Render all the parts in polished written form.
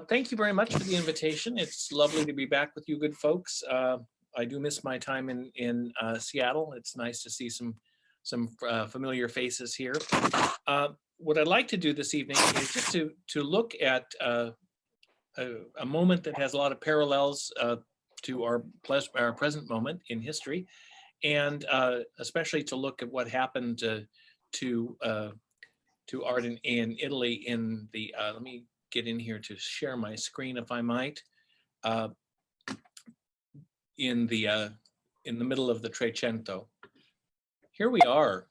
Thank you very much for the invitation. It's lovely to be back with you good folks. I do miss my time in Seattle. It's nice to see some familiar faces here. What I'd like to do this evening is just to look at a moment that has a lot of parallels to our present moment in history, and especially to look at what happened to art in Italy in the let me get in here to share my screen if I might. In the middle of the Trecento. Here we are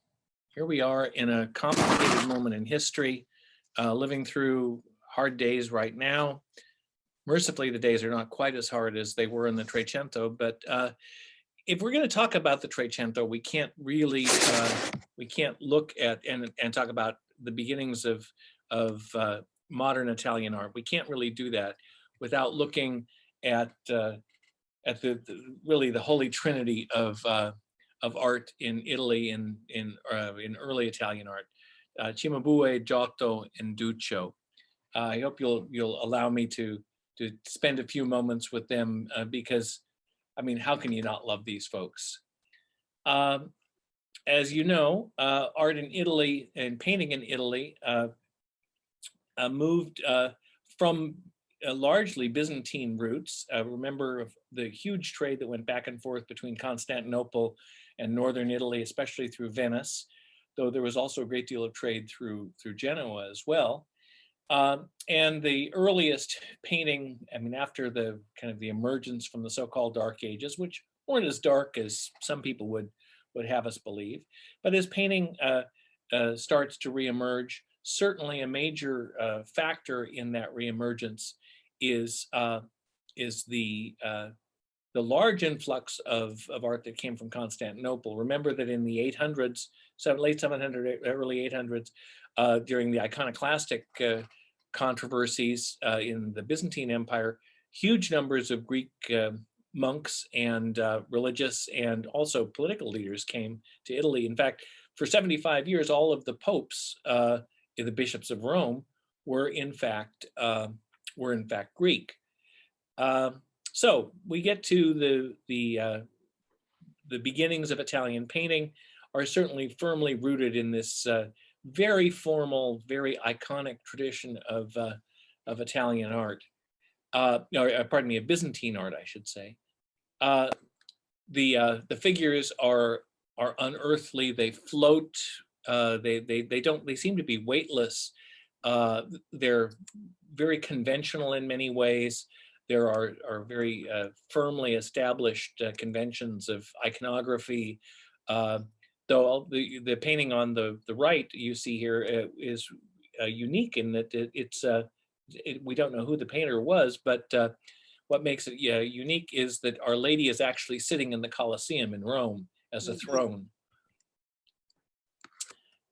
in a complicated moment in history, living through hard days right now. Mercifully, the days are not quite as hard as they were in the Trecento, but if we're going to talk about the Trecento, we can't really we can't look at and talk about the beginnings of modern Italian art. We can't really do that without looking at really the holy trinity of art in Italy in early Italian art, Cimabue, Giotto, and Duccio. I hope you'll allow me to spend a few moments with them because, I mean, how can you not love these folks? As you know, art in Italy and painting in Italy moved from largely Byzantine roots. Remember the huge trade that went back and forth between Constantinople and northern Italy, especially through Venice, though there was also a great deal of trade through Genoa as well. And the earliest painting, I mean, after the kind of the emergence from the so-called Dark Ages, which weren't as dark as some people would have us believe, but as painting starts to reemerge, certainly a major factor in that reemergence is the large influx of art that came from Constantinople. Remember that in the 800s, late 700, early 800s, during the iconoclastic controversies in the Byzantine Empire, huge numbers of Greek monks and religious and also political leaders came to Italy. In fact, for 75 years, all of the popes, the bishops of Rome, were in fact Greek. So we get to the beginnings of Italian painting are certainly firmly rooted in this very formal, very iconic tradition of Italian art. Pardon me, of Byzantine art, I should say. The figures are unearthly. They float. They seem to be weightless. They're very conventional in many ways. There are very firmly established conventions of iconography. Though the painting on the right you see here is unique in that we don't know who the painter was, but what makes it unique is that Our Lady is actually sitting in the Colosseum in Rome as a throne.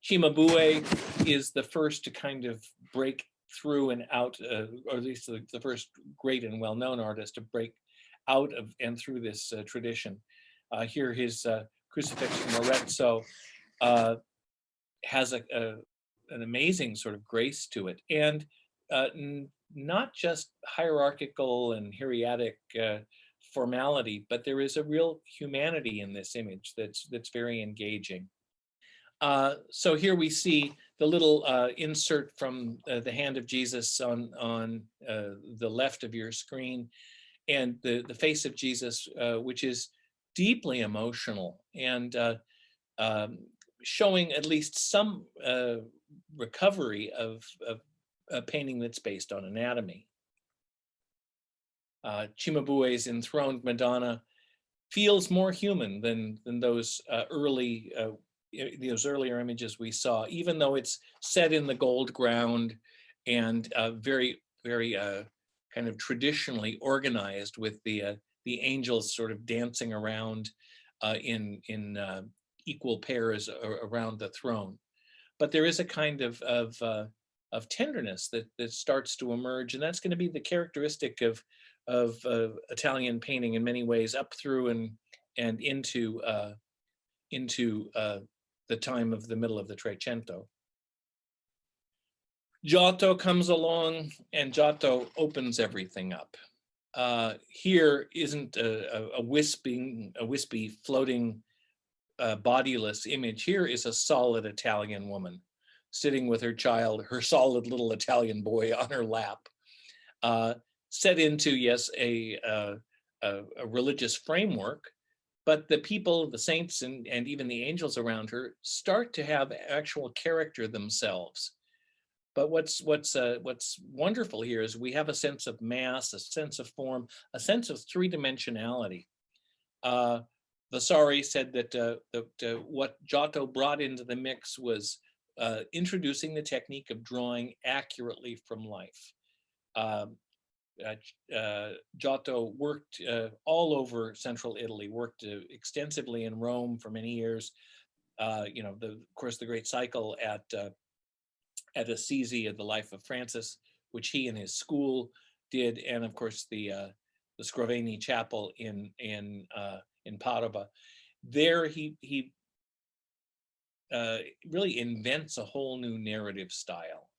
Cimabue is the first to kind of break through and out, or at least the first great and well-known artist to break out of and through this tradition. Here his Crucifix from Arezzo has an amazing sort of grace to it, and not just hierarchical and hieratic formality, but there is a real humanity in this image that's very engaging. So here we see the little insert from the hand of Jesus on the left of your screen, and the face of Jesus, which is deeply emotional and showing at least some recovery of a painting that's based on anatomy. Cimabue's enthroned Madonna feels more human than those those earlier images we saw, even though it's set in the gold ground and very kind of traditionally organized with the angels sort of dancing around in equal pairs around the throne. But there is a kind of tenderness that starts to emerge, and that's going to be the characteristic of Italian painting in many ways, up through and into the time of the middle of the Trecento. Giotto comes along, and Giotto opens everything up. Here isn't a wispy, floating, bodiless image. Here is a solid Italian woman sitting with her child, her solid little Italian boy on her lap, set into, yes, a religious framework, but the people, the saints, and even the angels around her start to have actual character themselves. But what's wonderful here is we have a sense of mass, a sense of form, a sense of three-dimensionality. Vasari said that what Giotto brought into the mix was introducing the technique of drawing accurately from life. Giotto worked all over central Italy, worked extensively in Rome for many years. Of course, the great cycle at Assisi of the life of Francis, which he and his school did, and of course the Scrovegni Chapel in Padua. There he really invents a whole new narrative style.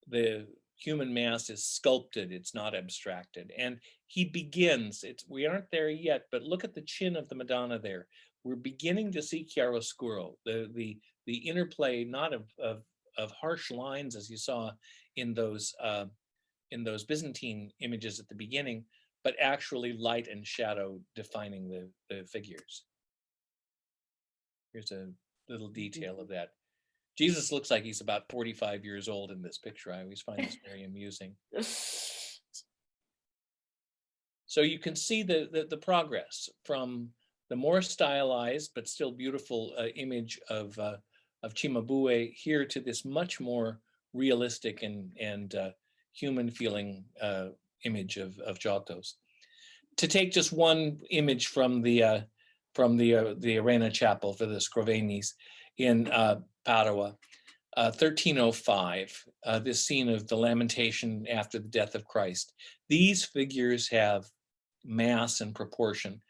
The human mass is sculpted, it's not abstracted. And he begins, we aren't there yet, but look at the chin of the Madonna there. We're beginning to see chiaroscuro, the interplay not of harsh lines as you saw in those Byzantine images at the beginning, but actually light and shadow defining the figures. Here's a little detail of that. Jesus looks like he's about 45 years old in this picture. I always find this very amusing. So you can see the progress from the more stylized but still beautiful image of Cimabue here to this much more realistic and human feeling image of Giotto's. To take just one image from the Arena Chapel for the Scrovegnis in Padua, 1305, this scene of the Lamentation after the death of Christ. These figures have mass and proportion.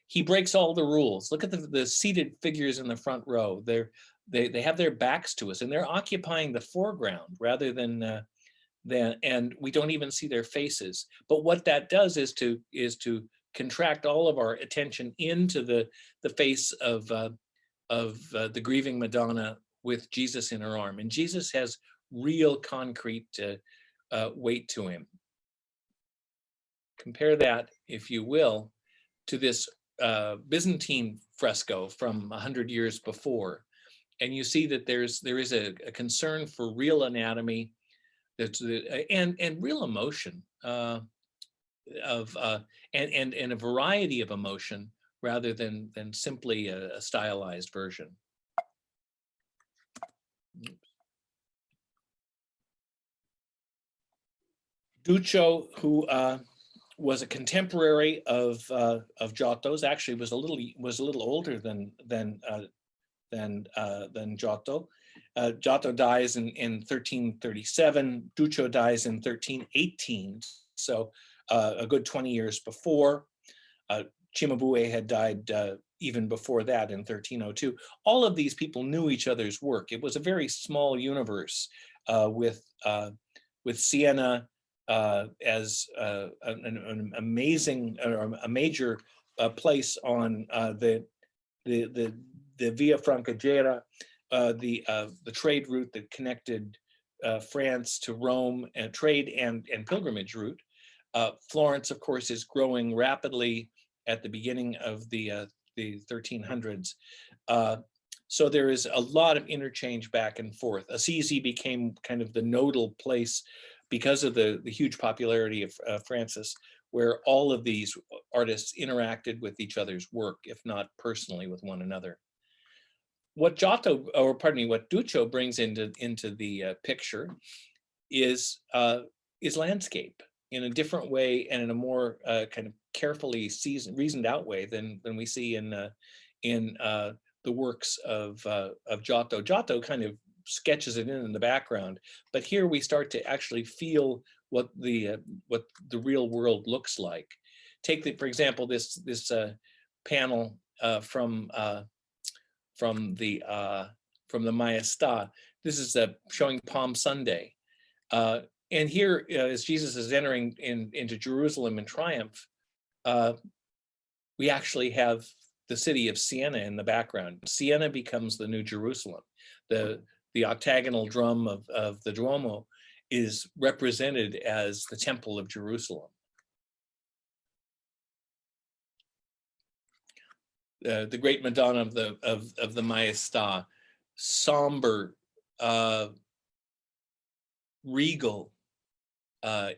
He breaks all the rules. Look at the seated figures in the front row. They have their backs to us, and they're occupying the foreground rather than and we don't even see their faces. But what that does is to contract all of our attention into the face of the grieving Madonna with Jesus in her arm. And Jesus has real concrete weight to him. Compare that, if you will, to this Byzantine fresco from 100 years before. And you see that there is a concern for real anatomy and real emotion and a variety of emotion rather than simply a stylized version. Duccio, who was a contemporary of Giotto's, actually was a little older than Giotto. Giotto dies in 1337. Duccio dies in 1318. So a good 20 years before. Cimabue had died even before that in 1302. All of these people knew each other's work. It was a very small universe with Siena as an amazing, a major place on the Via Francigena, the trade route that connected France to Rome, and trade and pilgrimage route. Florence, of course, is growing rapidly at the beginning of the 1300s. So there is a lot of interchange back and forth. Assisi became kind of the nodal place because of the huge popularity of Francis, where all of these artists interacted with each other's work, if not personally with one another. What Duccio brings into the picture is landscape in a different way and in a more kind of carefully reasoned out way than we see in the works of Giotto. Giotto kind of sketches it in the background, but here we start to actually feel what the real world looks like. Take for example, this panel from the Maestà. This is showing Palm Sunday, And here, as Jesus is entering into Jerusalem in triumph, we actually have the city of Siena in the background. Siena becomes the new Jerusalem. The octagonal drum of the Duomo is represented as the Temple of Jerusalem. The great Madonna of the Maestà, somber, regal,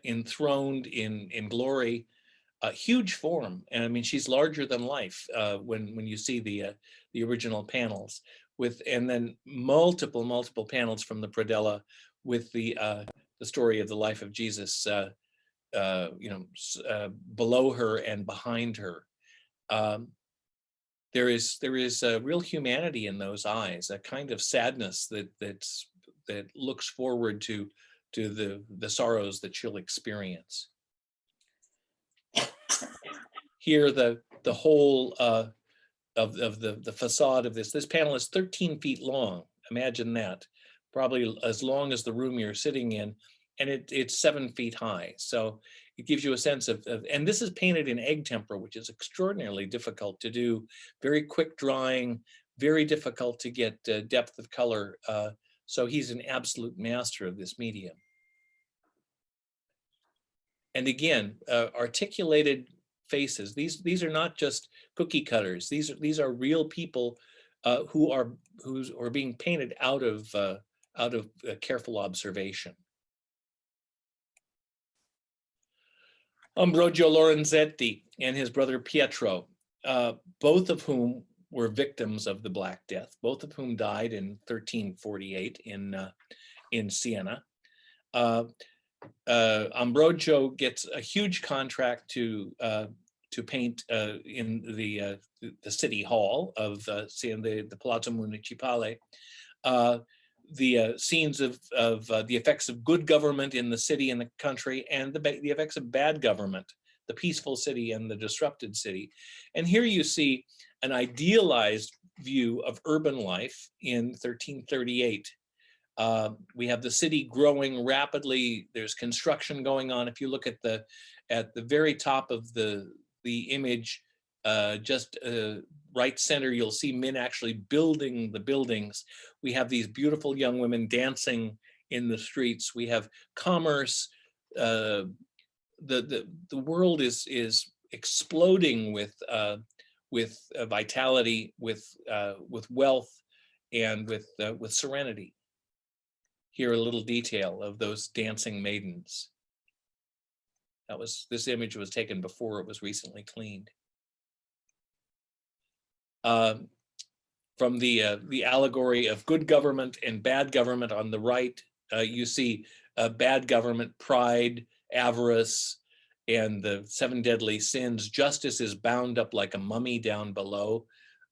enthroned in glory, a huge form. And I mean, she's larger than life when you see the original panels, and then multiple panels from the predella with the story of the life of Jesus, below her and behind her. There is a real humanity in those eyes, a kind of sadness that looks forward to the sorrows that she'll experience. Here, the whole of the facade of this panel is 13 feet long. Imagine that, probably as long as the room you're sitting in, and it's 7 feet high. So it gives you a sense of, and this is painted in egg tempera, which is extraordinarily difficult to do, very quick drying, very difficult to get depth of color. So he's an absolute master of this medium. And again, articulated faces. These are not just cookie cutters. These are real people who are being painted out of careful observation. Ambrogio Lorenzetti and his brother Pietro, both of whom were victims of the Black Death, both of whom died in 1348 in Siena. Ambrogio gets a huge contract to paint in the city hall of Siena, the Palazzo Municipale, the scenes of the effects of good government in the city and the country, and the effects of bad government, the peaceful city and the disrupted city. And here you see an idealized view of urban life in 1338. We have the city growing rapidly. There's construction going on. If you look at the very top of the image, just right center, you'll see men actually building the buildings. We have these beautiful young women dancing in the streets. We have commerce. The world is exploding with vitality, with wealth, and with serenity. Here, a little detail of those dancing maidens. This image was taken before it was recently cleaned. From the allegory of good government and bad government on the right, you see bad government, pride, avarice, and the 7 deadly sins. Justice is bound up like a mummy down below,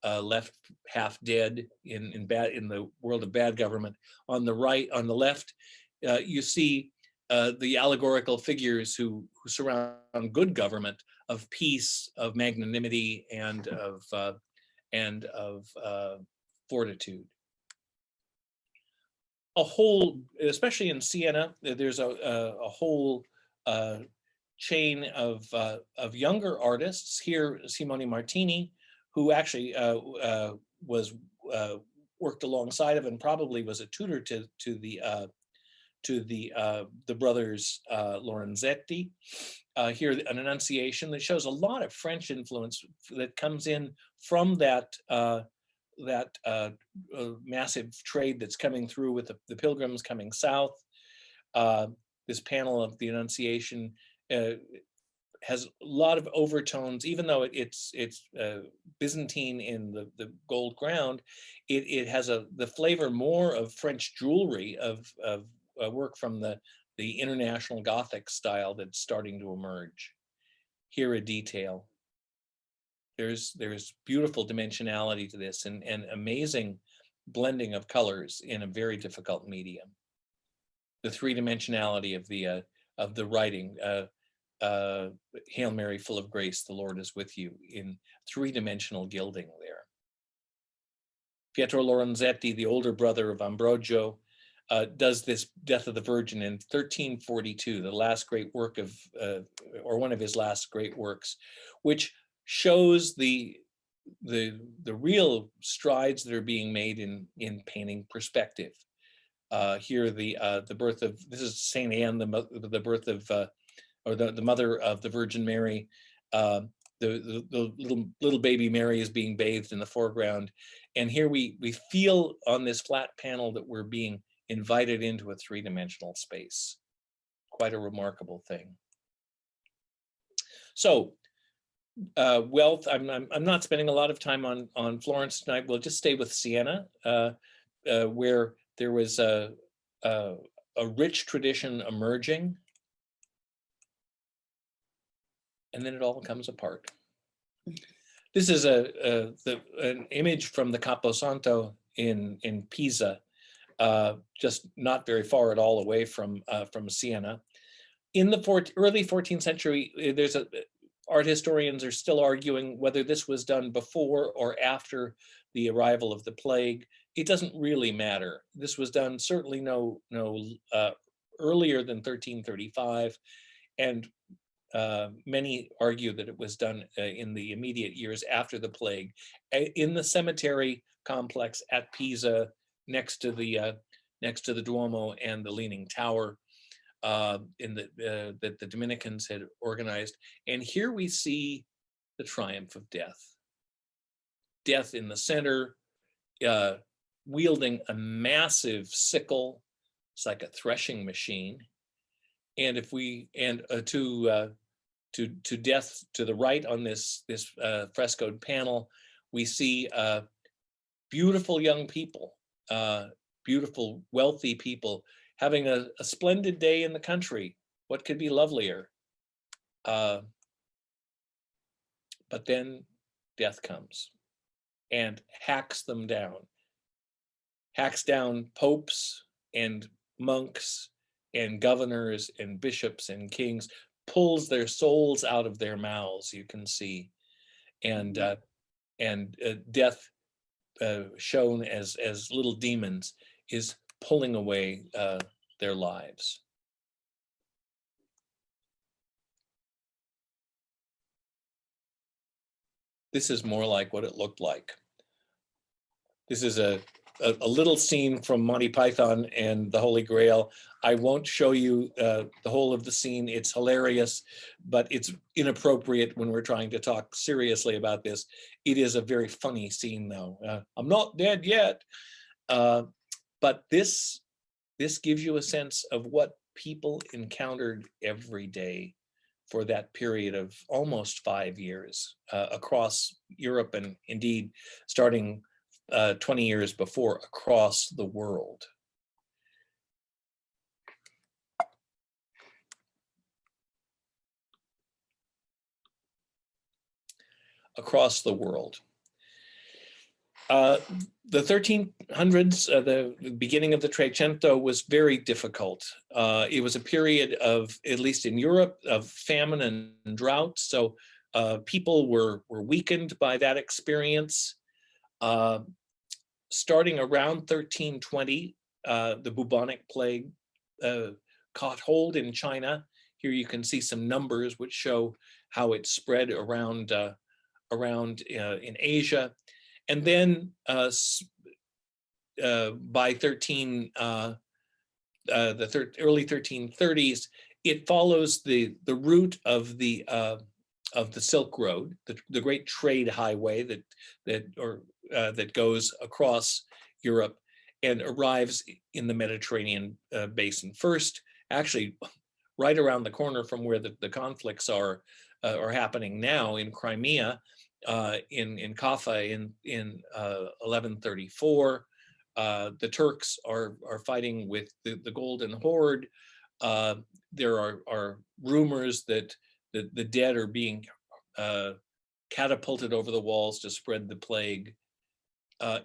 left half dead in the world of bad government. On the right, on the left, you see the allegorical figures who surround good government, of peace, of magnanimity, and of fortitude. A whole, especially in Siena, there's a whole chain of younger artists. Here, Simone Martini, who actually was worked alongside of and probably was a tutor to the brothers Lorenzetti. Here, an Annunciation that shows a lot of French influence that comes in from that massive trade that's coming through with the pilgrims coming south. This panel of the Annunciation has a lot of overtones, even though it's Byzantine in the gold ground. It has the flavor more of French jewelry, of work from the international Gothic style that's starting to emerge. Here, a detail. There's beautiful dimensionality to this, and amazing blending of colors in a very difficult medium. The 3-dimensionality of the writing. Hail Mary, full of grace, the Lord is with you, in 3-dimensional gilding there. Pietro Lorenzetti, the older brother of Ambrogio, does this Death of the Virgin in 1342, the last great work of, or one of his last great works, which shows the real strides that are being made in painting perspective. Here, the birth of, this is Saint Anne, the birth of, or the mother of the Virgin Mary. The little baby Mary is being bathed in the foreground, and here we feel on this flat panel that we're being invited into a three-dimensional space. Quite a remarkable thing. So, wealth. I'm not spending a lot of time on Florence tonight. We'll just stay with Siena, where there was a rich tradition emerging, and then it all comes apart. This is an image from the Camposanto in Pisa, just not very far at all away from Siena. In the early 14th century, art historians are still arguing whether this was done before or after the arrival of the plague. It doesn't really matter. This was done certainly no earlier than 1335, and many argue that it was done in the immediate years after the plague, in the cemetery complex at Pisa, next to the Duomo and the Leaning Tower, that the Dominicans had organized. And here we see the triumph of death. Death in the center, wielding a massive sickle. It's like a threshing machine. And if we to death to the right on this frescoed panel, we see beautiful young people, beautiful wealthy people having a splendid day in the country. What could be lovelier? But then death comes and hacks them down. Hacks down popes and monks and governors and bishops and kings, pulls their souls out of their mouths, you can see, and death, shown as little demons, is pulling away their lives. This is more like what it looked like. This is a little scene from Monty Python and the Holy Grail. I won't show you the whole of the scene. It's hilarious, but it's inappropriate when we're trying to talk seriously about this. It is a very funny scene, though. I'm not dead yet. But this gives you a sense of what people encountered every day for that period of almost 5 years across Europe, and indeed starting 20 years before, across the world. Across the world. The 1300s, the beginning of the Trecento, was very difficult. It was a period of, at least in Europe, of famine and drought. So people were weakened by that experience. Starting around 1320, the bubonic plague caught hold in China. Here you can see some numbers which show how it spread around in Asia. And then by early 1330s, it follows the route of the Silk Road, the great trade highway that goes across Europe and arrives in the Mediterranean basin. First, actually, right around the corner from where the conflicts are happening now in Crimea, in Kaffa in 1134. The Turks are fighting with the Golden Horde. There are rumors that the dead are being catapulted over the walls to spread the plague.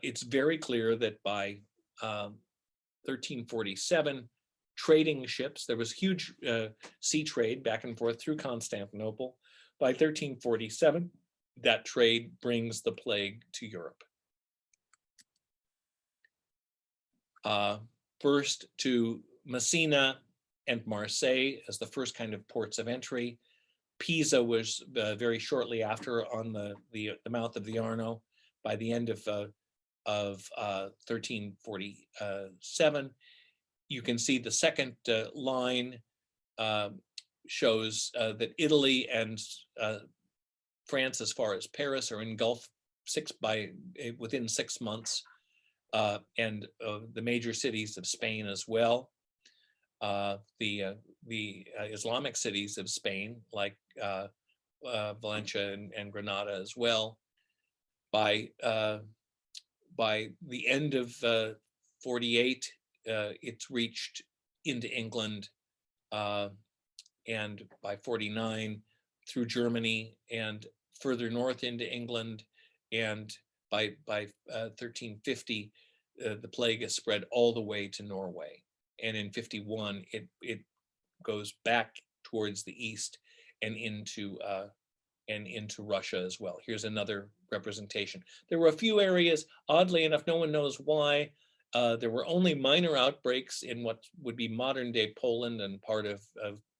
It's very clear that by 1347, trading ships, there was huge sea trade back and forth through Constantinople. By 1347, that trade brings the plague to Europe. first to Messina and Marseille as the first kind of ports of entry. Pisa was very shortly after on the mouth of the Arno by the end of 1347. You can see the second line shows that Italy and France, as far as Paris, are engulfed within 6 months, and the major cities of Spain as well. The Islamic cities of Spain, like Valencia and Granada as well. By the end of 48, it's reached into England, and by 49 through Germany and further north into England, and by 1350, the plague is spread all the way to Norway. And in 51, it goes back towards the east and into Russia as well. Here's another representation. There were a few areas, oddly enough, no one knows why. There were only minor outbreaks in what would be modern day Poland and part of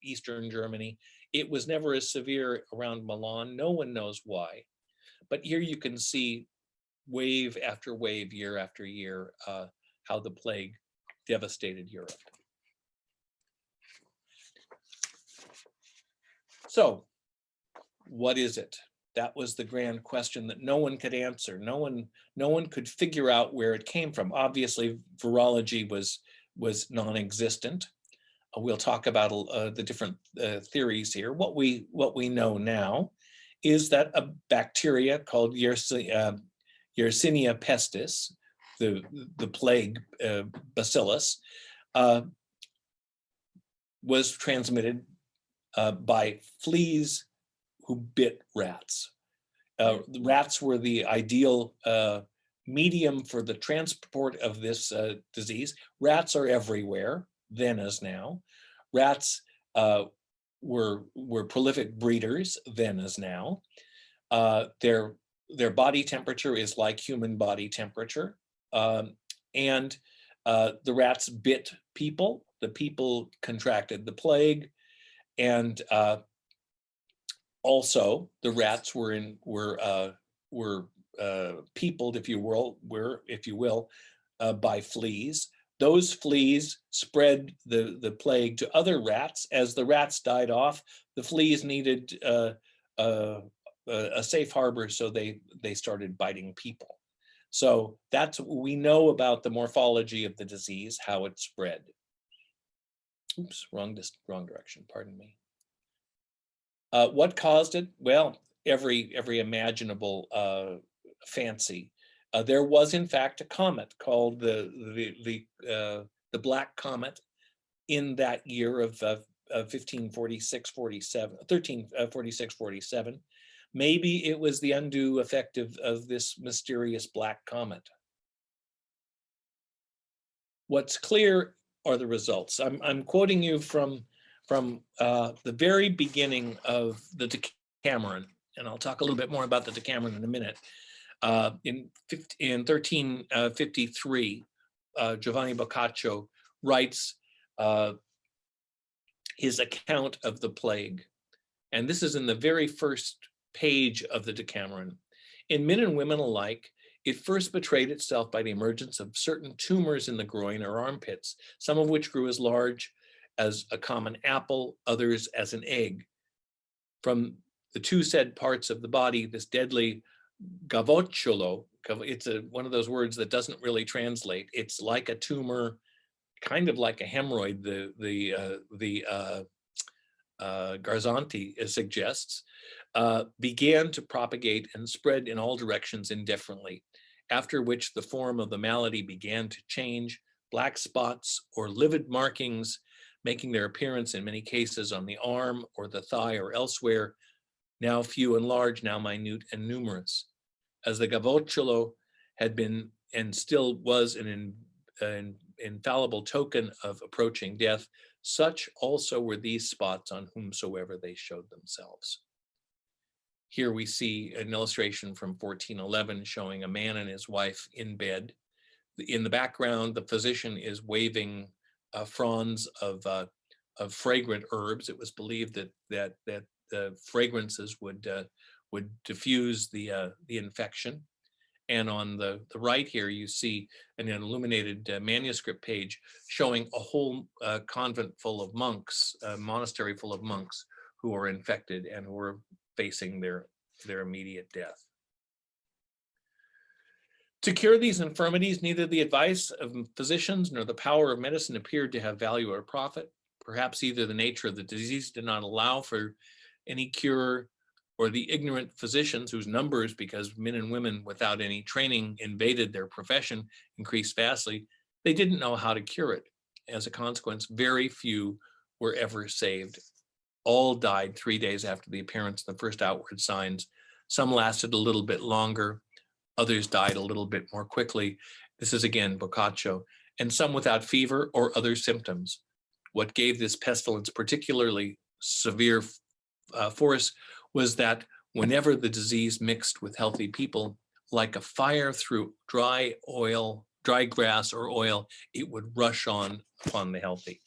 Eastern Germany. It was never as severe around Milan. No one knows why. But here you can see wave after wave, year after year, how the plague devastated Europe. So, what is it? That was the grand question that no one could answer. No one could figure out where it came from. Obviously, virology was non-existent. We'll talk about the different theories here. What we know now is that a bacteria called Yersinia pestis, the plague bacillus, was transmitted by fleas who bit rats. The rats were the ideal medium for the transport of this disease. Rats are everywhere, then as now. Rats were prolific breeders, then as now. Their body temperature is like human body temperature. And the rats bit people. The people contracted the plague. And also, the rats were peopled, if you will, by fleas. Those fleas spread the plague to other rats. As the rats died off, the fleas needed a safe harbor, so they started biting people. So that's what we know about the morphology of the disease, how it spread. Oops, wrong direction, pardon me. What caused it? Well, every imaginable fancy. There was, in fact, a comet called the Black Comet in that year of 1346-47. Maybe it was the undue effect of this mysterious black comet. What's clear are the results. I'm quoting you from the very beginning of the Decameron, and I'll talk a little bit more about the Decameron in a minute. In 1353, Giovanni Boccaccio writes his account of the plague. And this is in the very first page of the Decameron. In men and women alike, it first betrayed itself by the emergence of certain tumors in the groin or armpits, some of which grew as large as a common apple, others as an egg. From the two said parts of the body, this deadly gavocciolo, it's one of those words that doesn't really translate. It's like a tumor, kind of like a hemorrhoid, the Garzanti suggests, began to propagate and spread in all directions indifferently, after which the form of the malady began to change, black spots or livid markings making their appearance in many cases on the arm or the thigh or elsewhere, now few and large, now minute and numerous. As the gavocciolo had been and still was an infallible token of approaching death, such also were these spots on whomsoever they showed themselves. Here we see an illustration from 1411 showing a man and his wife in bed. In the background, the physician is waving fronds of fragrant herbs. It was believed that the fragrances would diffuse the infection. And on the right here, you see an illuminated manuscript page showing a whole convent full of monks, a monastery full of monks who are infected and who are facing their immediate death. To cure these infirmities, neither the advice of physicians nor the power of medicine appeared to have value or profit. Perhaps either the nature of the disease did not allow for any cure, or the ignorant physicians, whose numbers, because men and women without any training invaded their profession, increased vastly, they didn't know how to cure it. As a consequence, very few were ever saved. All died 3 days after the appearance of the first outward signs. Some lasted a little bit longer. Others died a little bit more quickly. This is again Boccaccio. And some without fever or other symptoms. What gave this pestilence particularly severe force was that whenever the disease mixed with healthy people, like a fire through dry grass or oil, it would rush on upon the healthy.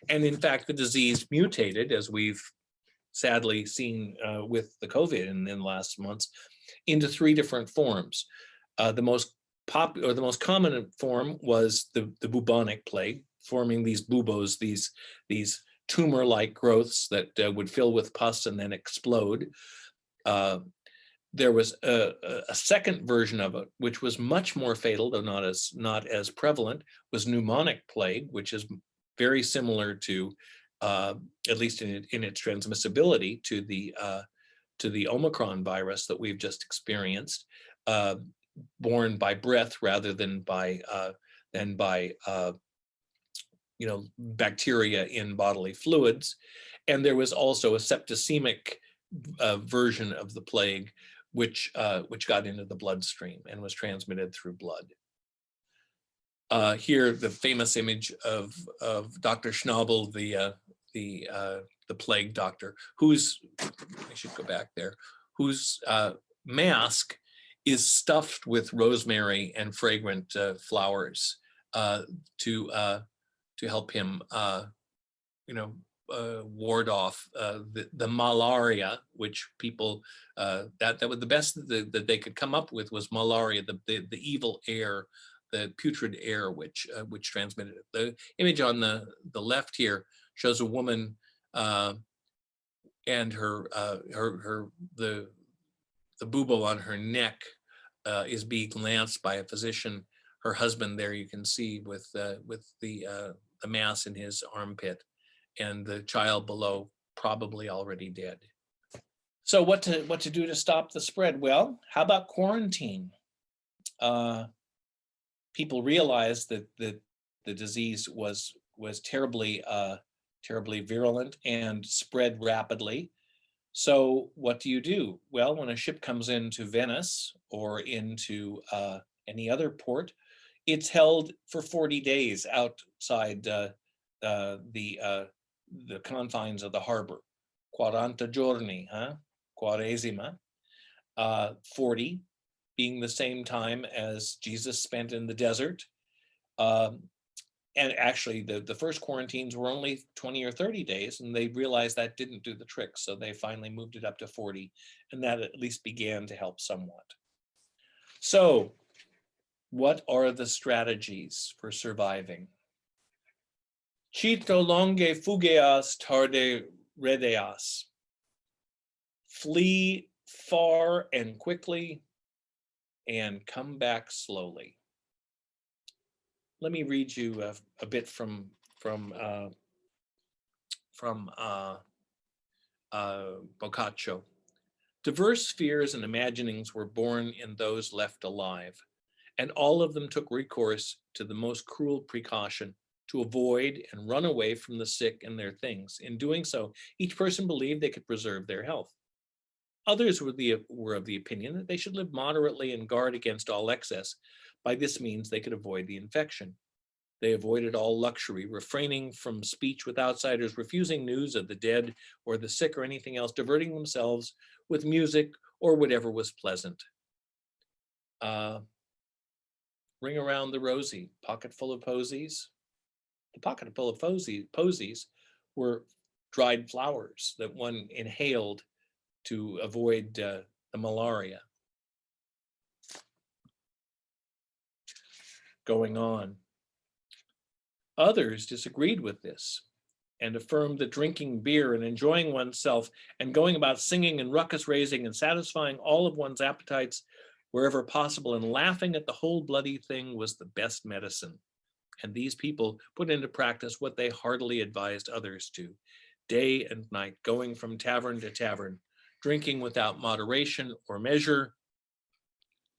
And in fact, the disease mutated, as we've sadly seen with the COVID in the last months, into 3 different forms. The most popular, the most common form was the bubonic plague, forming these buboes, these tumor-like growths that would fill with pus and then explode. There was a second version of it, which was much more fatal, though not as prevalent, was pneumonic plague, which is very similar to, at least in its transmissibility, to the Omicron virus that we've just experienced, borne by breath rather than by bacteria in bodily fluids. And there was also a septicemic version of the plague, which got into the bloodstream and was transmitted through blood. Here, the famous image of Dr. Schnabel, the plague doctor, whose, I should go back there, whose mask is stuffed with rosemary and fragrant flowers to help him, ward off the malaria, which people that was the best that they could come up with, was malaria, the evil air, the putrid air which transmitted it. The image on the left here shows a woman and the bubo on her neck is being lanced by a physician. Her husband there, you can see with the mass in his armpit, and the child below probably already dead. So what to do to stop the spread? Well, how about quarantine? People realized that the disease was terribly virulent and spread rapidly. So what do you do? Well, when a ship comes into Venice or into any other port, it's held for 40 days outside the confines of the harbor. 40 giorni, Quaresima, 40 being the same time as Jesus spent in the desert. And actually, the first quarantines were only 20 or 30 days, and they realized that didn't do the trick. So they finally moved it up to 40, and that at least began to help somewhat. So what are the strategies for surviving? Cito longe fugeas tarde redeas. Flee far and quickly, and come back slowly. Let me read you a bit from Boccaccio. Diverse fears and imaginings were born in those left alive, and all of them took recourse to the most cruel precaution to avoid and run away from the sick and their things. In doing so, each person believed they could preserve their health. Others were of the opinion that they should live moderately and guard against all excess. By this means, they could avoid the infection. They avoided all luxury, refraining from speech with outsiders, refusing news of the dead or the sick or anything else, diverting themselves with music or whatever was pleasant. ring around the rosy, pocket full of posies. The pocket full of posies were dried flowers that one inhaled to avoid the malaria. Going on. Others disagreed with this and affirmed that drinking beer and enjoying oneself and going about singing and ruckus raising and satisfying all of one's appetites wherever possible and laughing at the whole bloody thing was the best medicine. And these people put into practice what they heartily advised others to, day and night, going from tavern to tavern, drinking without moderation or measure,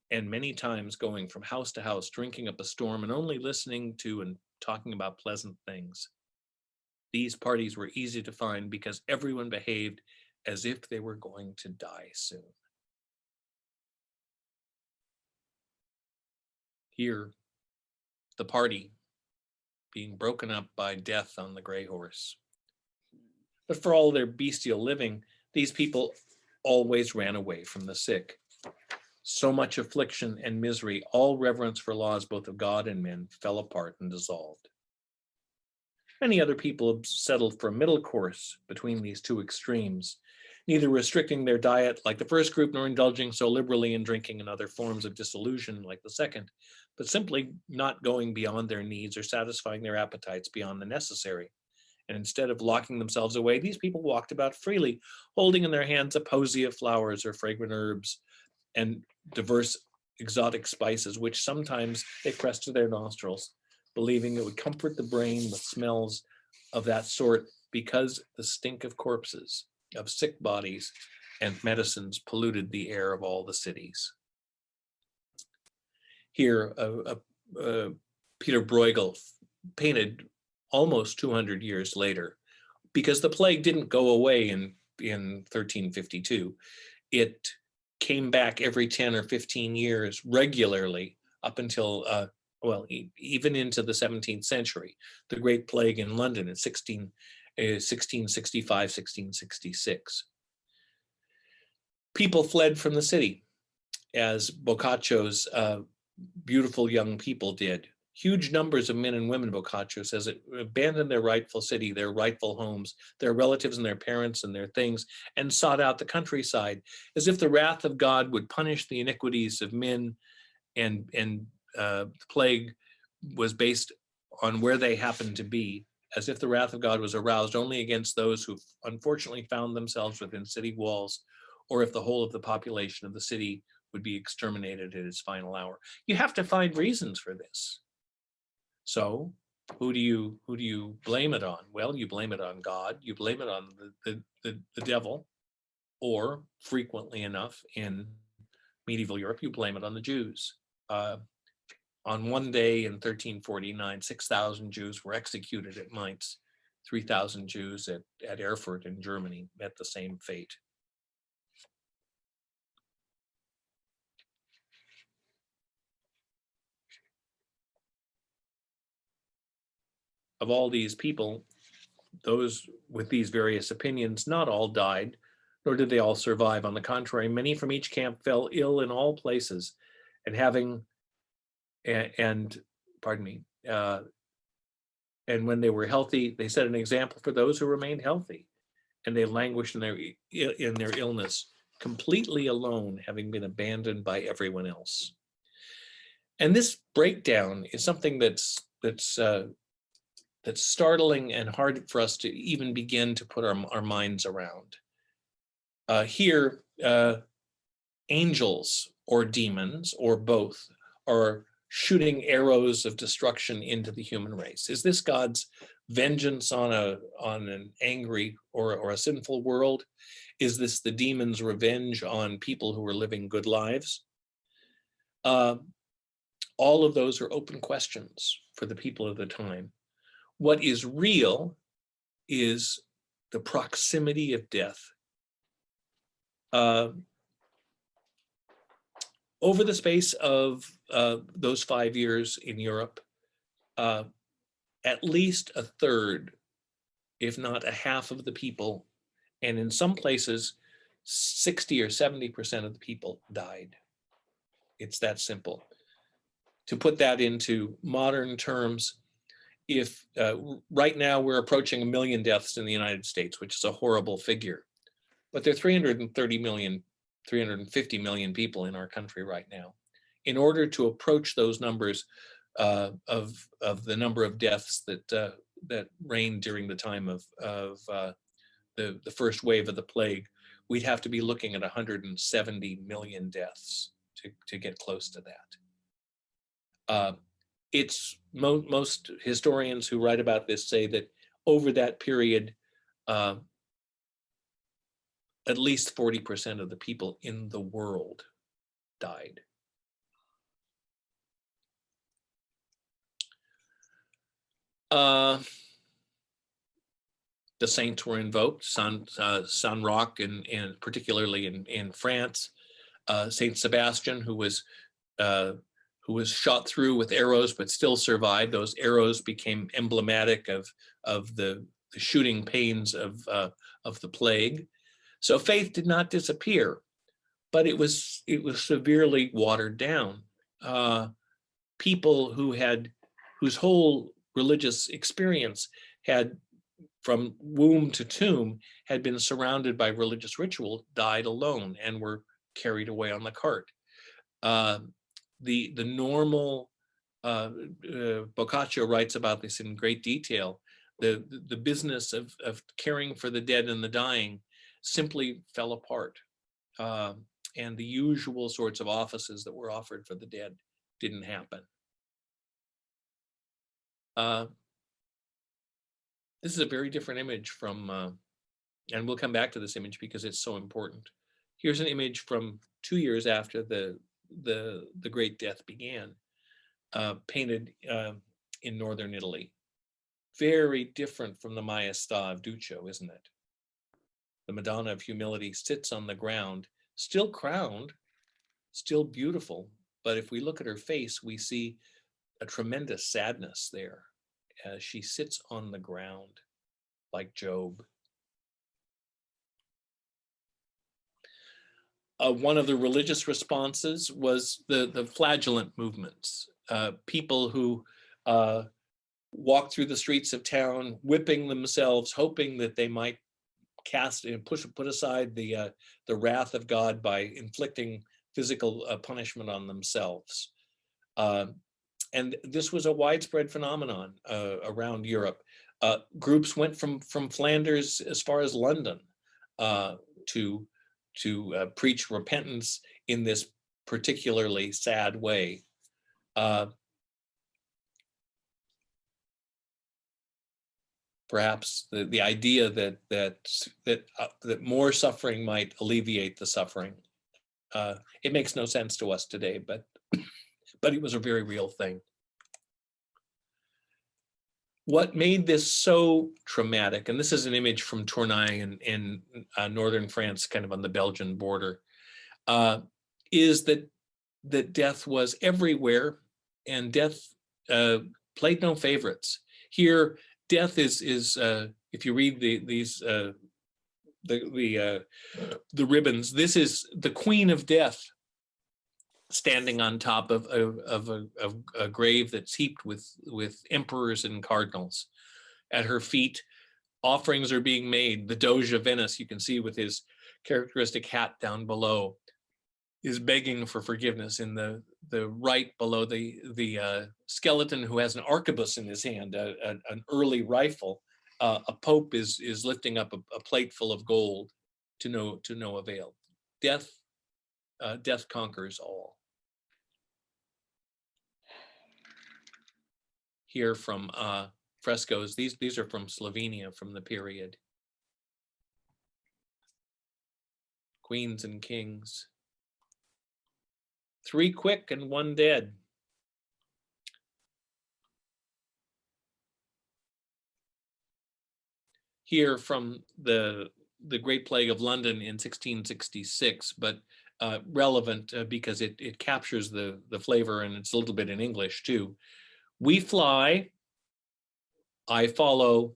and many times going from house to house, drinking up a storm and only listening to and talking about pleasant things. These parties were easy to find because everyone behaved as if they were going to die soon. Here, the party being broken up by death on the gray horse. But for all their bestial living, these people always ran away from the sick. So much affliction and misery, all reverence for laws both of God and men, fell apart and dissolved. Many other people have settled for a middle course between these two extremes, neither restricting their diet like the first group, nor indulging so liberally in drinking and other forms of disillusion like the second, but simply not going beyond their needs or satisfying their appetites beyond the necessary. And instead of locking themselves away, these people walked about freely, holding in their hands a posy of flowers or fragrant herbs and diverse exotic spices, which sometimes they pressed to their nostrils, believing it would comfort the brain with smells of that sort because the stink of corpses, of sick bodies, and medicines polluted the air of all the cities. Here, Peter Bruegel painted almost 200 years later, because the plague didn't go away in 1352. It came back every 10 or 15 years regularly up until, even into the 17th century. The Great Plague in London in 1665, 1666. People fled from the city, as Boccaccio's beautiful young people did. Huge numbers of men and women, Boccaccio says, abandoned their rightful city, their rightful homes, their relatives and their parents and their things, and sought out the countryside, as if the wrath of God would punish the iniquities of men, and the plague was based on where they happened to be, as if the wrath of God was aroused only against those who unfortunately found themselves within city walls, or if the whole of the population of the city would be exterminated at its final hour. You have to find reasons for this. So who do you blame it on? Well, you blame it on God, you blame it on the devil, or frequently enough in medieval Europe, you blame it on the Jews. On one day in 1349, 6,000 Jews were executed at Mainz. 3,000 Jews at Erfurt in Germany met the same fate. Of all these people, those with these various opinions, not all died, nor did they all survive. On the contrary, many from each camp fell ill in all places, and and when they were healthy, they set an example for those who remained healthy, and they languished in their illness, completely alone, having been abandoned by everyone else. And this breakdown is something that's startling and hard for us to even begin to put our minds around. Here, angels or demons, or both, are shooting arrows of destruction into the human race. Is this God's vengeance on an angry or a sinful world? Is this the demon's revenge on people who are living good lives? All of those are open questions for the people of the time. What is real is the proximity of death. Over the space of those 5 years in Europe, at least a third, if not a half of the people, and in some places, 60 or 70% of the people died. It's that simple. To put that into modern terms, if right now we're approaching 1 million deaths in the United States, which is a horrible figure, but there are 330 million, 350 million people in our country right now. In order to approach those numbers of the number of deaths that reigned during the time of the first wave of the plague, we'd have to be looking at 170 million deaths to get close to that. It's most historians who write about this say that over that period, at least 40% of the people in the world died. The saints were invoked, Saint Roch, and particularly in France, Saint Sebastian, who was shot through with arrows but still survived. Those arrows became emblematic of the shooting pains of the plague. So faith did not disappear, but it was severely watered down. People whose whole religious experience had, from womb to tomb, had been surrounded by religious ritual, died alone and were carried away on the cart. The normal, Boccaccio writes about this in great detail, the business of caring for the dead and the dying simply fell apart. And the usual sorts of offices that were offered for the dead didn't happen. This is a very different image from, and we'll come back to this image because it's so important. Here's an image from 2 years after the Great Death began, painted in northern Italy. Very different from the Maestà of Duccio, isn't it? The Madonna of Humility sits on the ground, still crowned, still beautiful, but if we look at her face, we see a tremendous sadness there as she sits on the ground like Job. One of the religious responses was the flagellant movements, people who walked through the streets of town, whipping themselves, hoping that they might cast and put aside the wrath of God by inflicting physical punishment on themselves. And this was a widespread phenomenon around Europe. Groups went from Flanders as far as London to preach repentance in this particularly sad way. Perhaps the idea that more suffering might alleviate the suffering. It makes no sense to us today, but it was a very real thing. What made this so traumatic, and this is an image from Tournai in northern France, kind of on the Belgian border, is that death was everywhere, and death played no favorites. Here, death is if you read the ribbons, this is the Queen of Death standing on top of a grave that's heaped with emperors and cardinals. At her feet, offerings are being made. The Doge of Venice, you can see with his characteristic hat down below, is begging for forgiveness. In the right below the skeleton who has an arquebus in his hand, an early rifle, a pope is lifting up a plate full of gold to no avail. Death conquers all. Here from frescoes, these are from Slovenia from the period. Queens and kings. 3 quick and 1 dead. Here from the Great Plague of London in 1666, but relevant because it captures the flavor, and it's a little bit in English too. We fly, I follow,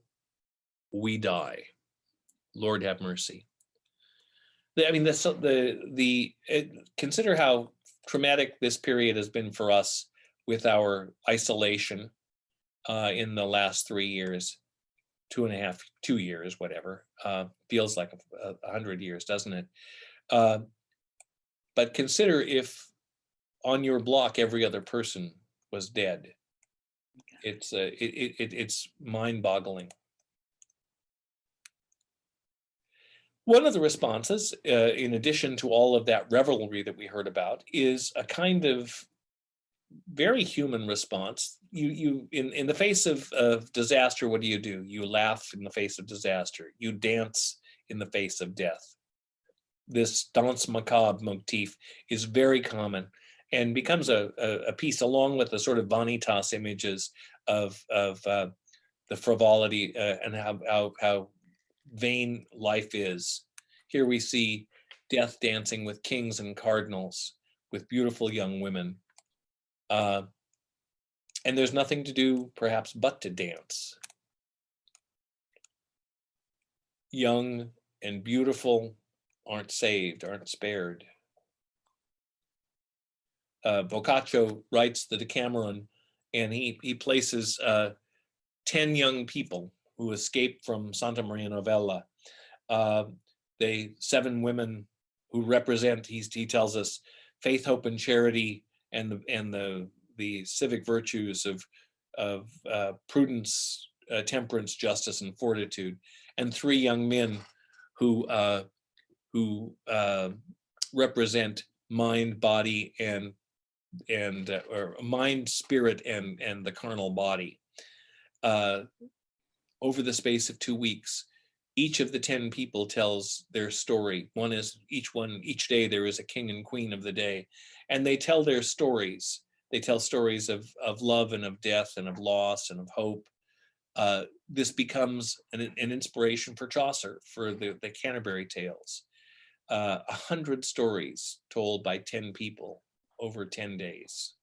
we die. Lord have mercy. I mean, consider how traumatic this period has been for us. with our isolation in the last 3 years, 2.5, 2 years, whatever. Feels like 100 years, doesn't it? But consider if on your block every other person was dead. It's mind-boggling. One of the responses, in addition to all of that revelry that we heard about, is a kind of very human response. You in the face of disaster, what do? You laugh in the face of disaster. You dance in the face of death. This danse macabre motif is very common and becomes a piece, along with the sort of vanitas images of the frivolity and how vain life is. Here we see death dancing with kings and cardinals, with beautiful young women. And there's nothing to do, perhaps, but to dance. Young and beautiful aren't saved, aren't spared. Boccaccio writes the Decameron, and he places 10 young people who escaped from Santa Maria Novella. 7 women who represent, he tells us, faith, hope, and charity, and the civic virtues of prudence, temperance, justice, and fortitude, and 3 young men who represent mind, body, and or mind, spirit, and the carnal body. Over the space of 2 weeks, each of the 10 people tells their story. Each day there is a king and queen of the day, and they tell their stories. They tell stories of love and of death and of loss and of hope. This becomes an inspiration for Chaucer, for the Canterbury Tales. 100 stories told by 10 people over 10 days.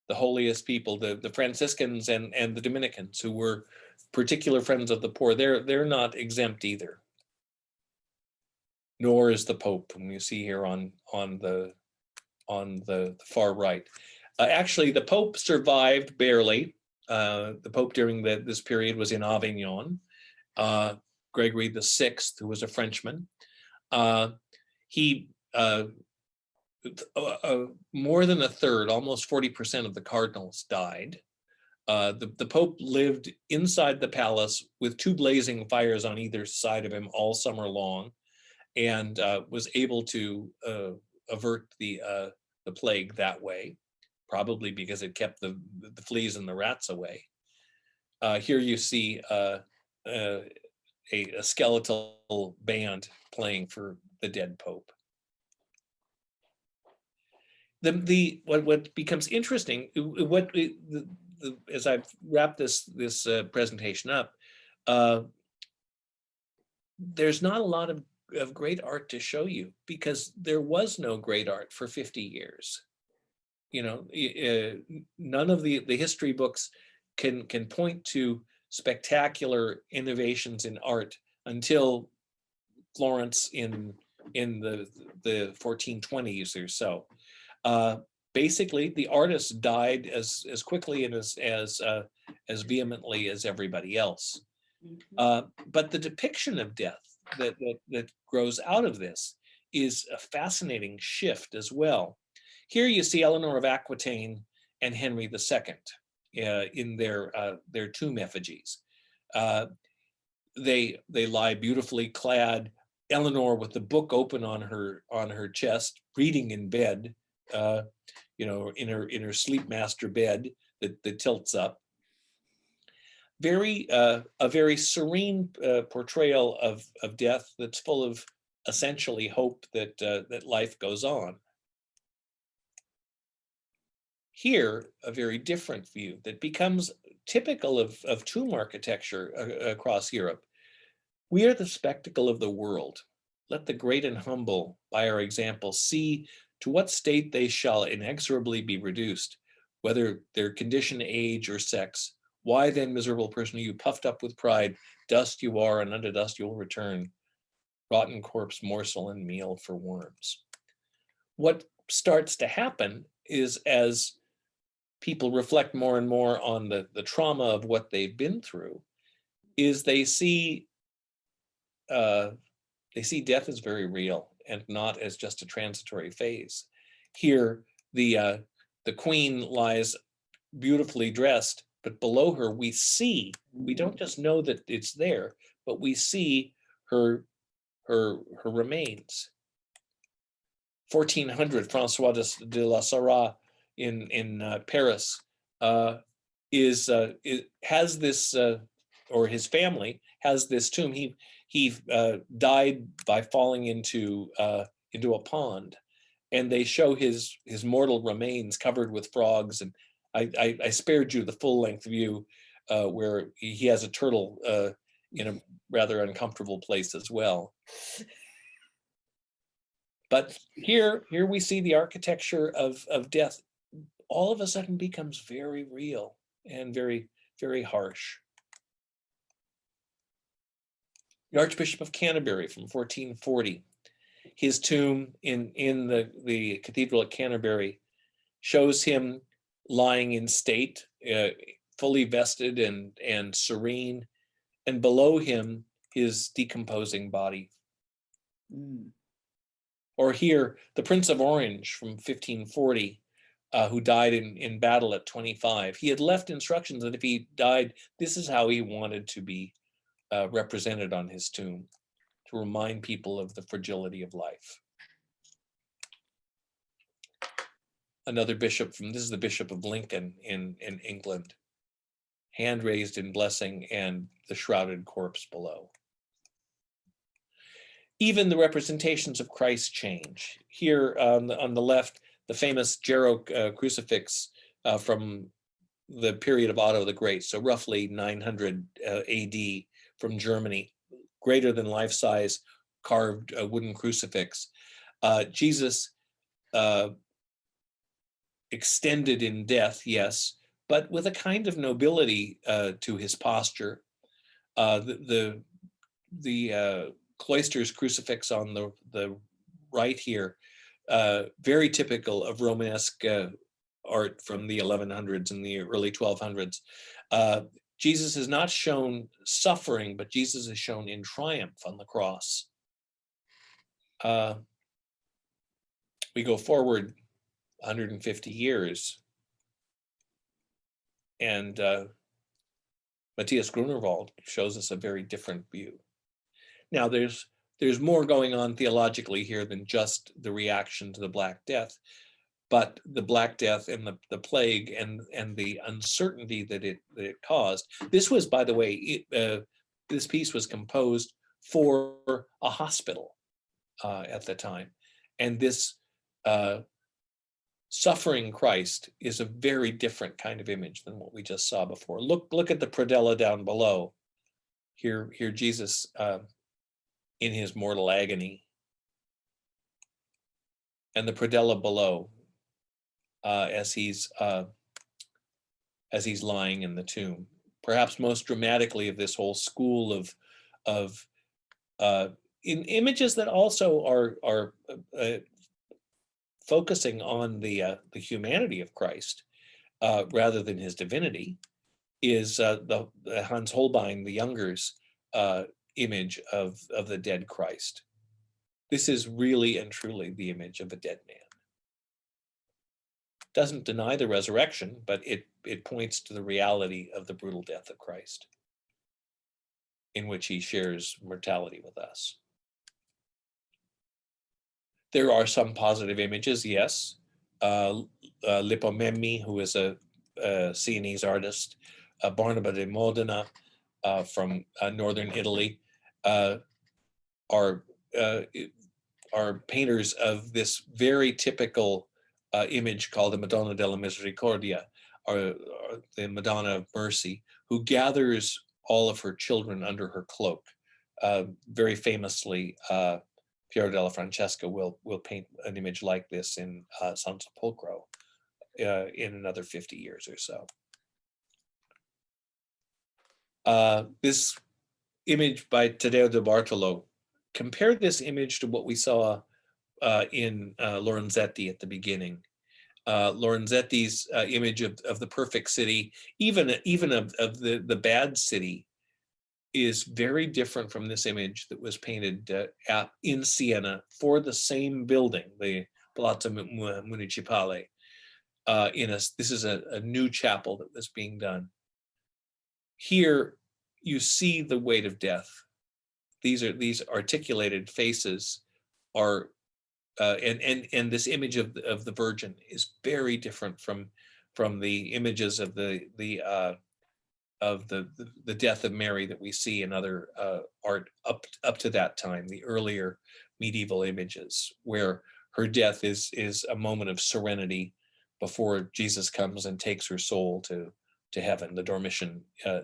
The holiest people, the Franciscans and the Dominicans, who were particular friends of the poor, they're not exempt either. Nor is the Pope, and you see here on the far right. Actually, the Pope survived barely. The Pope during this period was in Avignon. Gregory VI, who was a Frenchman, he more than a third, almost 40% of the cardinals died. The Pope lived inside the palace with 2 blazing fires on either side of him all summer long, and was able to avert the plague that way, probably because it kept the fleas and the rats away. Here you see a skeletal band playing for the dead Pope. What becomes interesting, as I've wrapped this presentation up, there's not a lot of great art to show you, because there was no great art for 50 years. None of the history books can point to spectacular innovations in art until Florence in the 1420s or so. Basically, the artists died as quickly and as vehemently as everybody else. But the depiction of death that grows out of this is a fascinating shift as well. Here you see Eleanor of Aquitaine and Henry II in their tomb effigies. They lie beautifully clad. Eleanor with the book open on her chest, reading in bed, in her sleep master bed that tilts up. A very serene portrayal of death that's full of essentially hope that life goes on. Here, a very different view that becomes typical of tomb architecture across Europe. We are the spectacle of the world. Let the great and humble, by our example, see to what state they shall inexorably be reduced, whether their condition, age, or sex. Why then, miserable person, are you puffed up with pride? Dust you are, and unto dust you will return. rotten corpse, morsel, and meal for worms. What starts to happen is, as people reflect more and more on the trauma of what they've been through, is they see death as very real and not as just a transitory phase. Here, the queen lies beautifully dressed, but below her we don't just know that it's there, but we see her remains. 1400, Francois de la Sarraz in Paris has this, or his family has this tomb. He died by falling into a pond, and they show his mortal remains covered with frogs. And I spared you the full length view where he has a turtle in a rather uncomfortable place as well. But here we see the architecture of death all of a sudden becomes very real and very, very harsh. The Archbishop of Canterbury from 1440, his tomb in the cathedral at Canterbury shows him lying in state, fully vested and serene, and below him his decomposing body. Or here, the Prince of Orange from 1540, who died in battle at 25. He had left instructions that if he died, this is how he wanted to be represented on his tomb, to remind people of the fragility of life. Another bishop this is the Bishop of Lincoln in England, hand raised in blessing and the shrouded corpse below. Even the representations of Christ change. Here on the left, the famous Jarrow crucifix from the period of Otto the Great, so roughly 900 AD from Germany, greater than life-size carved wooden crucifix. Jesus extended in death, yes, but with a kind of nobility to his posture. The cloister's crucifix on the right here, very typical of Romanesque art from the 1100s and the early 1200s. Jesus is not shown suffering, but Jesus is shown in triumph on the cross. We go forward 150 years, and Matthias Grunewald shows us a very different view. Now, there's more going on theologically here than just the reaction to the Black Death, but the Black Death and the plague and the uncertainty that it caused. This was, by the way, this piece was composed for a hospital at the time, and this suffering Christ is a very different kind of image than what we just saw before. Look at the predella down below. Here Jesus in his mortal agony, and the predella below as he's lying in the tomb. Perhaps most dramatically of this whole school of in images that also are focusing on the humanity of Christ rather than his divinity, is the Hans Holbein the Younger's image of the dead Christ. This is really and truly the image of a dead man. Doesn't deny the resurrection, but it points to the reality of the brutal death of Christ, in which he shares mortality with us. There are some positive images, yes. Lipomemi, who is a Sienese artist, Barnaba de Modena from northern Italy, are painters of this very typical image called the Madonna della Misericordia, or the Madonna of Mercy, who gathers all of her children under her cloak. Very famously, Piero della Francesca will paint an image like this in San Sepolcro in another 50 years or so. This image by Taddeo de Bartolo compare this image to what we saw in Lorenzetti at the beginning. Lorenzetti's image of the perfect city, even of the bad city, is very different from this image that was painted in Siena for the same building, the Palazzo Municipale. This is a new chapel that was being done. Here, you see the weight of death. These articulated faces are, and this image of the Virgin is very different from the images of the death of Mary that we see in other art up to that time, the earlier medieval images, where her death is a moment of serenity before Jesus comes and takes her soul to heaven, the Dormition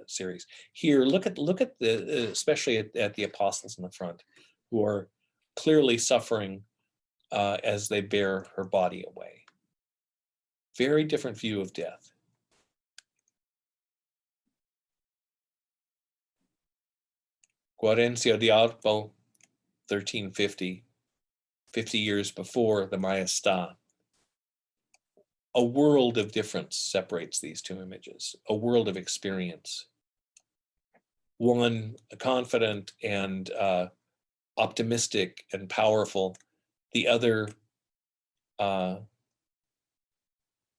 series. Here, look at the especially at the apostles in the front, who are clearly suffering as they bear her body away. Very different view of death. Guarencio di Arpo, 1350, 50 years before the Maestà. A world of difference separates these two images, a world of experience. One confident and optimistic and powerful, the other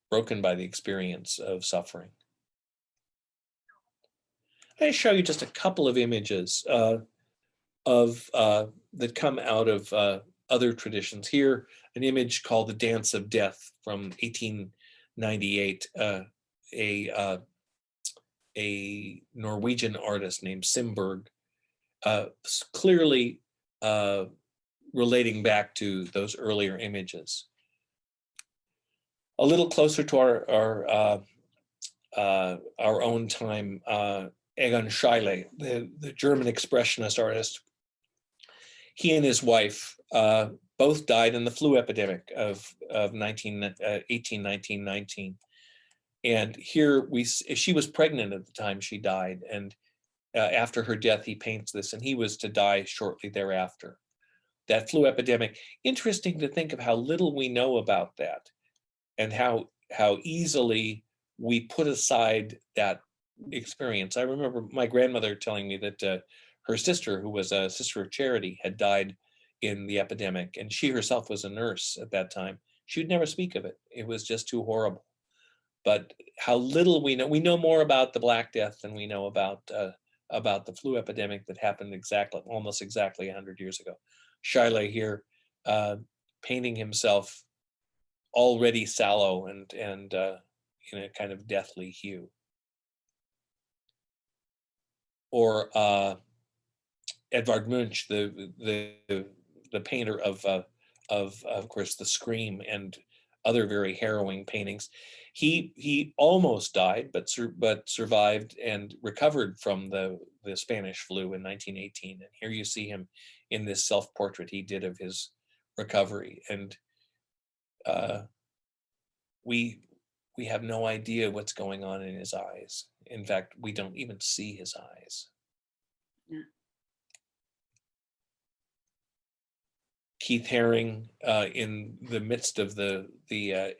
broken by the experience of suffering. I show you just a couple of images that come out of other traditions. Here, an image called The Dance of Death from 1898. A Norwegian artist named Simberg, clearly relating back to those earlier images. A little closer to our own time, Egon Schiele, the German expressionist artist. He and his wife both died in the flu epidemic of 1919. And here she was pregnant at the time she died. And after her death, he paints this, and he was to die shortly thereafter. That flu epidemic, interesting to think of how little we know about that, and how easily we put aside that experience. I remember my grandmother telling me that her sister, who was a Sister of Charity, had died in the epidemic, and she herself was a nurse at that time. She would never speak of it. It was just too horrible. But how little we know. We know more about the Black Death than we know about the flu epidemic that happened almost exactly 100 years ago. Schiele here painting himself already sallow and in a kind of deathly hue. Or Edvard Munch, the painter of course the Scream and other very harrowing paintings. He almost died, but survived and recovered from the Spanish flu in 1918. And here you see him in this self-portrait he did of his recovery. And we have no idea what's going on in his eyes. In fact, we don't even see his eyes. Yeah. Keith Haring, in the midst of the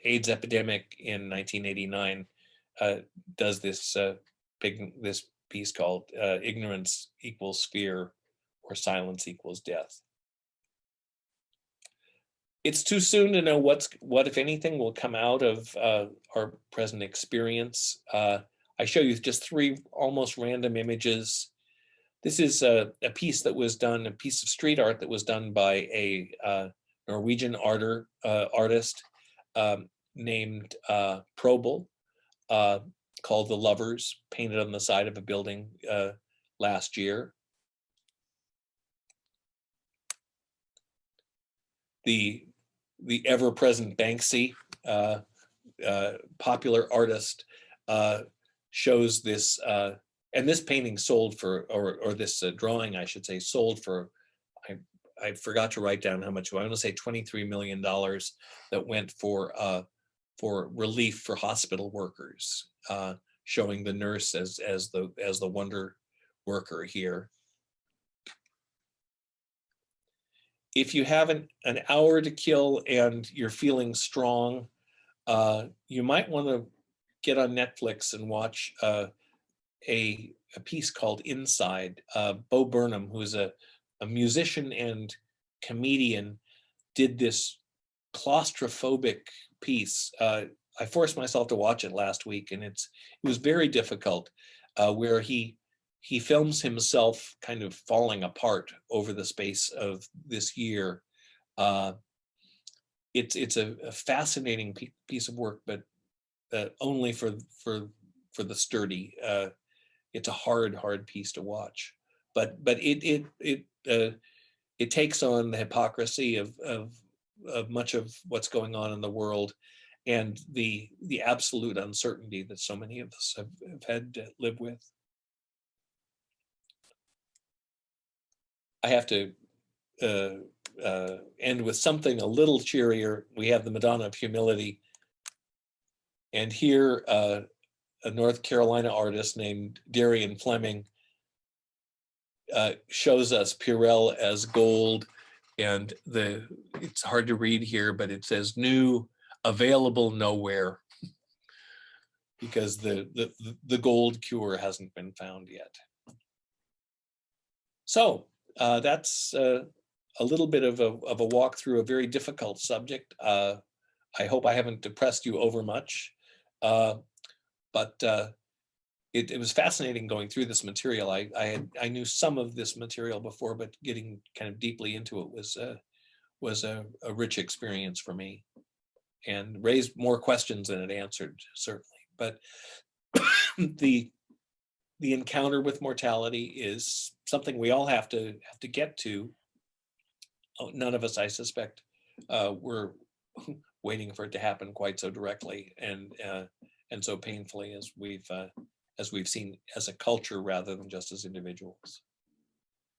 AIDS epidemic in 1989, does this piece called "Ignorance Equals Fear" or "Silence Equals Death." It's too soon to know what, if anything, will come out of our present experience. I show you just three almost random images. This is a piece that was done, a piece of street art that was done by a Norwegian artist named Probel, called The Lovers, painted on the side of a building last year. The ever-present Banksy, popular artist, shows this, and this painting sold for, or this drawing, I should say, sold for, I forgot to write down how much, I want to say $23 million that went for relief for hospital workers, showing the nurse as the wonder worker here. if you have an hour to kill and you're feeling strong, you might want to get on Netflix and watch a piece called Inside. Bo Burnham, who's a musician and comedian, did this claustrophobic piece. I forced myself to watch it last week, and it was very difficult, where he films himself kind of falling apart over the space of this year. It's a fascinating piece of work, but only for the sturdy. It's a hard piece to watch, but it takes on the hypocrisy of much of what's going on in the world, and the absolute uncertainty that so many of us have had to live with. I have to end with something a little cheerier. We have the Madonna of Humility, and here a North Carolina artist named Darian Fleming shows us Purell as gold, and it's hard to read here, but it says new, available nowhere, because the gold cure hasn't been found yet. So that's a little bit of a walk through a very difficult subject. I hope I haven't depressed you over much, but it was fascinating going through this material. I knew some of this material before, but getting kind of deeply into it was a rich experience for me, and raised more questions than it answered, certainly. But the encounter with mortality is something we all have to get to. None of us, I suspect, were waiting for it to happen quite so directly and so painfully as we've seen as a culture rather than just as individuals.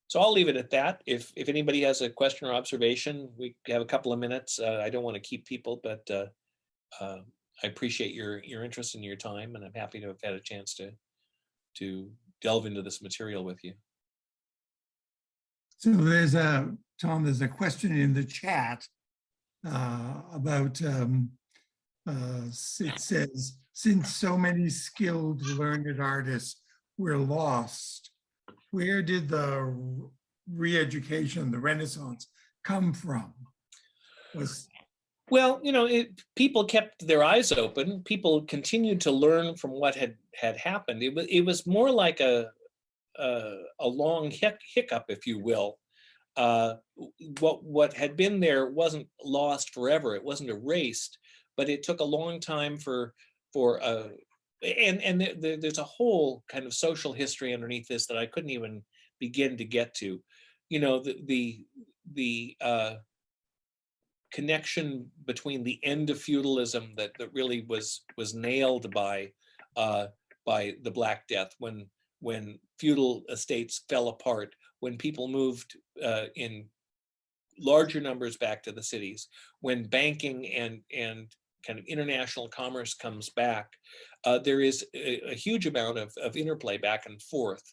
So I'll leave it at that. If anybody has a question or observation, we have a couple of minutes. I don't want to keep people, but I appreciate your interest and your time, and I'm happy to have had a chance to delve into this material with you. So there's a question in the chat about, it says, since so many skilled, learned artists were lost, where did the re-education, the Renaissance, come from? Well, people kept their eyes open. People continued to learn from what had happened. It was more like a long hiccup, if you will. What had been there wasn't lost forever. It wasn't erased, but it took a long time and there's a whole kind of social history underneath this that I couldn't even begin to get to. The connection between the end of feudalism that really was nailed by the Black Death, when feudal estates fell apart, when people moved in larger numbers back to the cities, when banking and kind of international commerce comes back, there is a huge amount of interplay back and forth.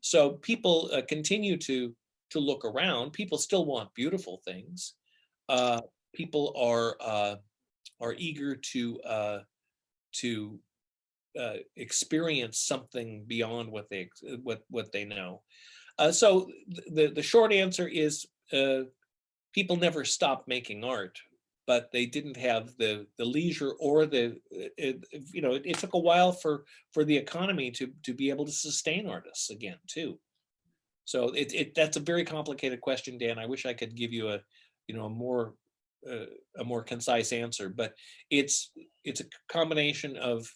So people continue to look around. People still want beautiful things. People are eager to experience something beyond what they know. So the short answer is people never stopped making art, but they didn't have the leisure or it took a while for the economy to be able to sustain artists again too. So that's a very complicated question, Dan. I wish I could give you a more concise answer, but it's a combination of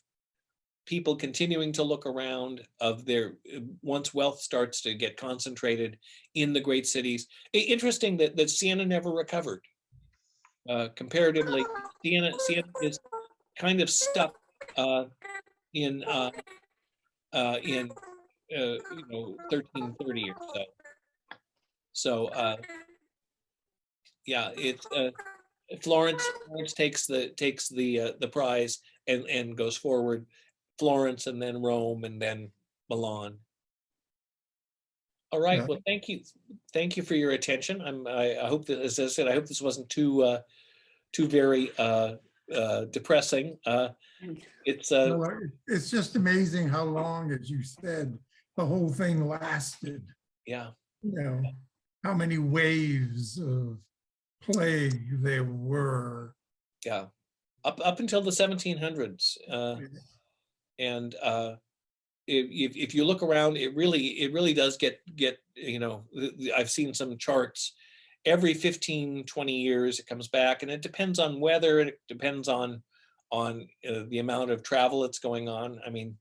people continuing to look around, of once wealth starts to get concentrated in the great cities. Interesting that Siena never recovered. Comparatively, Siena is kind of stuck in 1330 or so. So yeah, it's Florence takes the prize and goes forward. Florence, and then Rome, and then Milan. All right. Yeah. Well, thank you for your attention. I hope that, as I said, I hope this wasn't too very depressing. It's Well, it's just amazing how long, as you said, the whole thing lasted. yeah. You know, how many waves of plague there were. Yeah, up until the 1700s, and if you look around, it really does get you know, I've seen some charts. Every 15, 20 years it comes back, and it depends on weather. It depends on the amount of travel that's going on. I mean,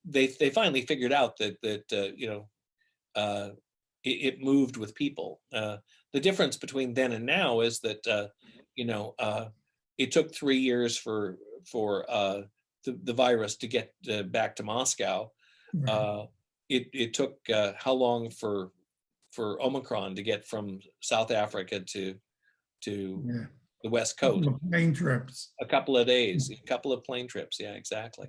they finally figured out that you know, it moved with people. The difference between then and now is that you know, it took 3 years for the virus to get back to Moscow. Right. It took how long for Omicron to get from South Africa to Yeah. the West Couple Coast? of plane trips. A couple of days, a couple of plane trips. Yeah, exactly.